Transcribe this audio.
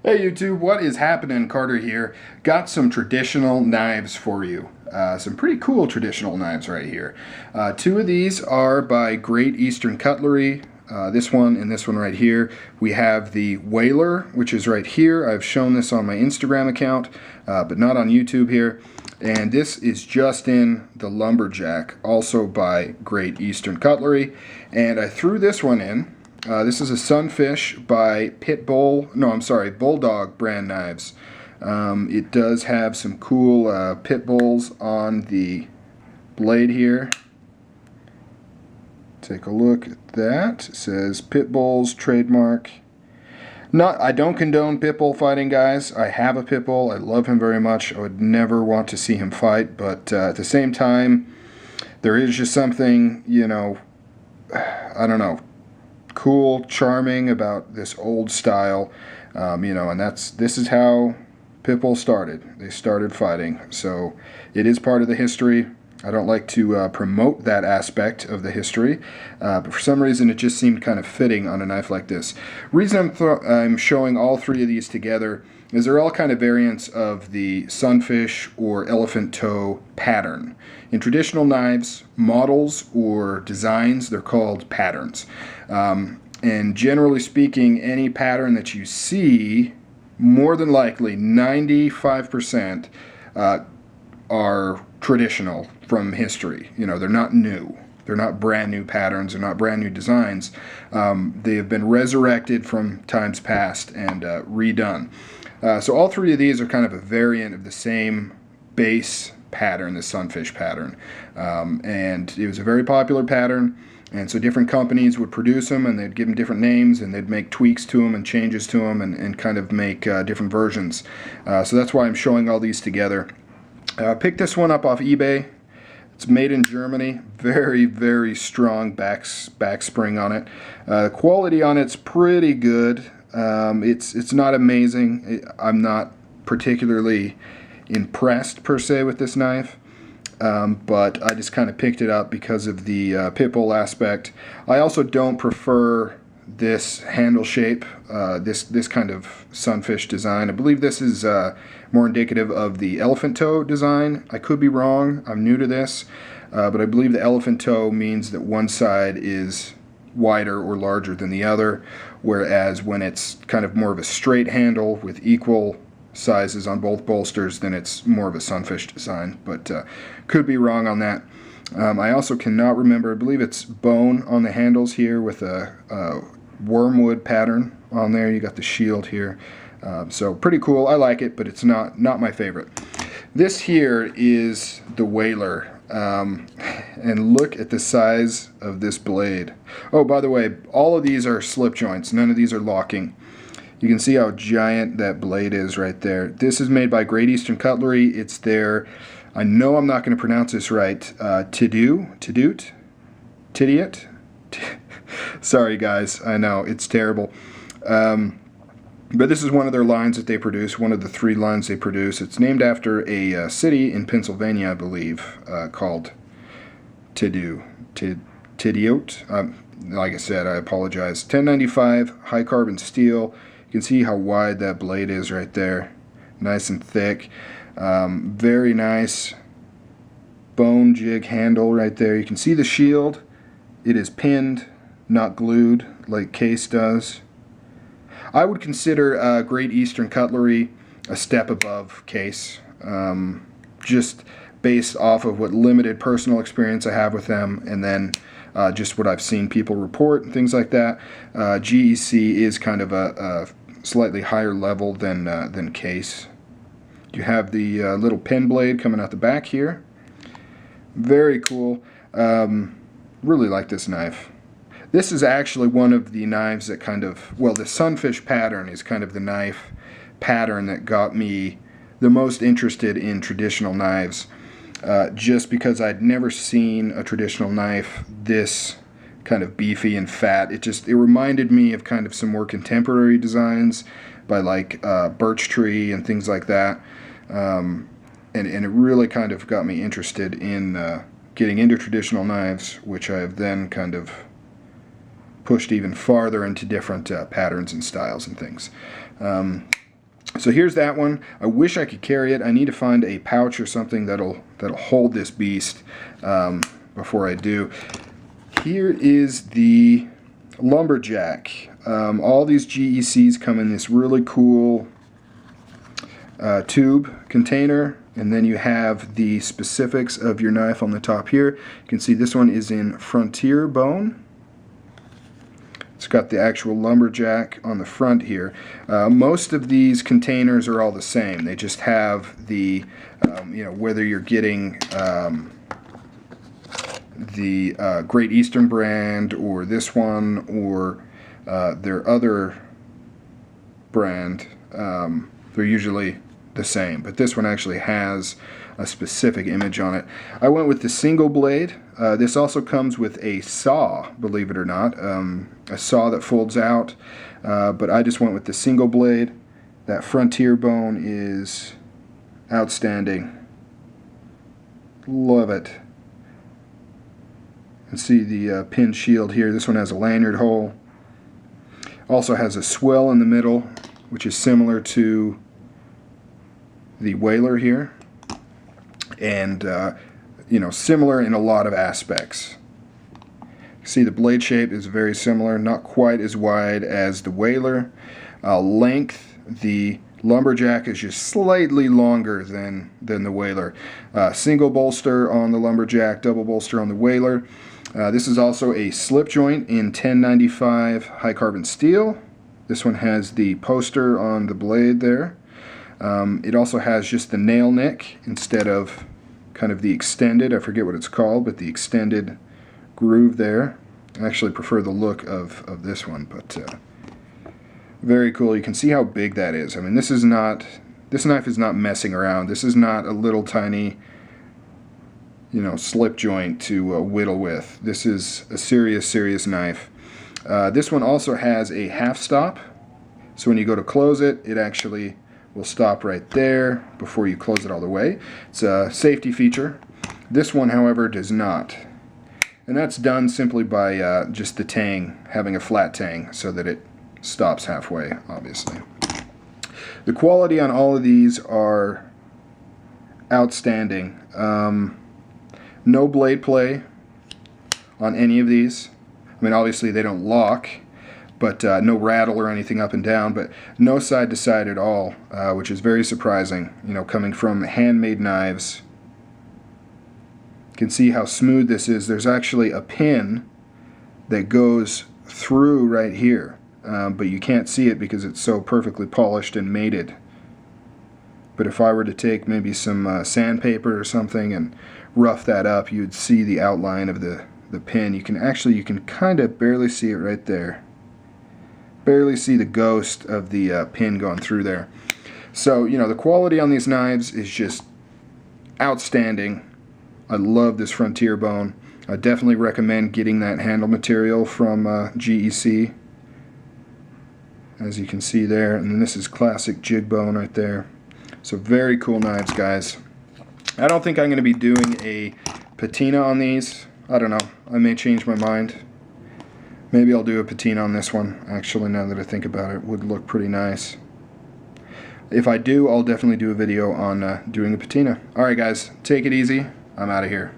Hey YouTube, what is happening? Carter here. Got some traditional knives for you. Some pretty cool traditional knives right here. Two of these are by Great Estern Cutlery. This one and this one right here. We have the Whaler, which is right here. I've shown this on my Instagram account, but not on YouTube here. And this is just in the Lumberjack, also by Great Estern Cutlery. And I threw this one in. This is a Sunfish by Bulldog brand knives. It does have some cool pit bulls on the blade here. Take a look at that. It says pit bulls trademark. I don't condone pit bull fighting, guys. I have a pit bull. I love him very much. I would never want to see him fight, but at the same time, there is just something, I don't know, cool, charming about this old style, and this is how pit bulls started. They started fighting, so it is part of the history. I don't like to promote that aspect of the history, but for some reason it just seemed kind of fitting on a knife like this. Reason I'm showing all three of these together is they're all kind of variants of the Sunfish or elephant toe pattern. In traditional knives, models or designs, they're called patterns. And generally speaking, any pattern that you see, more than likely 95% are traditional from history. They're not new. They're not brand new patterns. They're not brand new designs. They have been resurrected from times past and redone. So all three of these are kind of a variant of the same base pattern, the Sunfish pattern. And it was a very popular pattern. And so different companies would produce them, and they'd give them different names, and they'd make tweaks to them and changes to them, and kind of make different versions. So that's why I'm showing all these together. Picked this one up off eBay. It's made in Germany. Very, very strong back spring on it. The quality on it's pretty good. It's not amazing. I'm not particularly impressed per se with this knife. But I just kind of picked it up because of the pit bull aspect. I also don't prefer this handle shape, this kind of Sunfish design. I believe this is more indicative of the elephant toe design. I could be wrong. I'm new to this, but I believe the elephant toe means that one side is wider or larger than the other, whereas when it's kind of more of a straight handle with equal sizes on both bolsters, then it's more of a Sunfish design, but could be wrong on that. I also cannot remember. I believe it's bone on the handles here with a wormwood pattern on there. You got the shield here, so pretty cool. I like it, but it's not my favorite. This here is the Whaler, and look at the size of this blade. Oh, by the way, all of these are slip joints. None of these are locking. You can see how giant that blade is right there. This is made by Great Estern Cutlery. It's their, I know I'm not going to pronounce this right, Tidioute? Sorry guys, I know, it's terrible. But this is one of their lines that they produce, one of the three lines they produce. It's named after a city in Pennsylvania, I believe, called Tidioute. Like I said, I apologize. 1095, high carbon steel. You can see how wide that blade is right there. Nice and thick. Very nice bone jig handle right there. You can see the shield. It is pinned, not glued like Case does. I would consider Great Estern Cutlery a step above Case, just based off of what limited personal experience I have with them, and then just what I've seen people report and things like that. GEC is kind of a slightly higher level than Case. You have the little pin blade coming out the back here. Very cool. Really like this knife. This is actually one of the knives that the Sunfish pattern is kind of the knife pattern that got me the most interested in traditional knives. Just because I'd never seen a traditional knife this kind of beefy and fat. It reminded me of kind of some more contemporary designs by like birch tree and things like that. And it really kind of got me interested in getting into traditional knives, which I have then kind of pushed even farther into different patterns and styles and things. So here's that one. I wish I could carry it. I need to find a pouch or something that'll hold this beast before I do. Here is the lumberjack. All these GECs come in this really cool tube container, and then you have the specifics of your knife on the top here. You can see this one is in frontier bone. It's got the actual lumberjack on the front here. Most of these containers are all the same. They just have the, whether you're getting the Great Estern brand or this one or their other brand, they're usually the same. But this one actually has a specific image on it. I went with the single blade. This also comes with a saw, believe it or not, a saw that folds out, but I just went with the single blade. That frontier bone is outstanding. Love it. And see the pin shield here. This one has a lanyard hole. Also has a swell in the middle, which is similar to the Whaler here, and similar in a lot of aspects. See, the blade shape is very similar, not quite as wide as the Whaler. Length, the lumberjack is just slightly longer than the Whaler. Single bolster on the lumberjack, double bolster on the Whaler. This is also a slip joint in 1095 high carbon steel. This one has the poster on the blade there. It also has just the nail nick instead of kind of the extended, I forget what it's called, but the extended groove there. I actually prefer the look of this one, but very cool. You can see how big that is. I mean, this knife is not messing around. This is not a little tiny, slip joint to whittle with. This is a serious knife. This one also has a half stop, so when you go to close it, it actually will stop right there before you close it all the way. It's a safety feature. This one, however, does not. And that's done simply by just the tang, having a flat tang so that it stops halfway, obviously. The quality on all of these are outstanding. No blade play on any of these. I mean, obviously they don't lock, but no rattle or anything up and down, but no side to side at all, which is very surprising, coming from handmade knives. You can see how smooth this is. There's actually a pin that goes through right here, but you can't see it because it's so perfectly polished and mated. But if I were to take maybe some sandpaper or something and rough that up, you'd see the outline of the pin. You can kind of barely see it right there. Barely see the ghost of the pin going through there. So, the quality on these knives is just outstanding. I love this frontier bone. I definitely recommend getting that handle material from GEC, as you can see there. And then this is classic jig bone right there. So very cool knives, guys. I don't think I'm going to be doing a patina on these. I don't know. I may change my mind. Maybe I'll do a patina on this one. Actually, now that I think about it, would look pretty nice. If I do, I'll definitely do a video on doing a patina. Alright guys, take it easy. I'm out of here.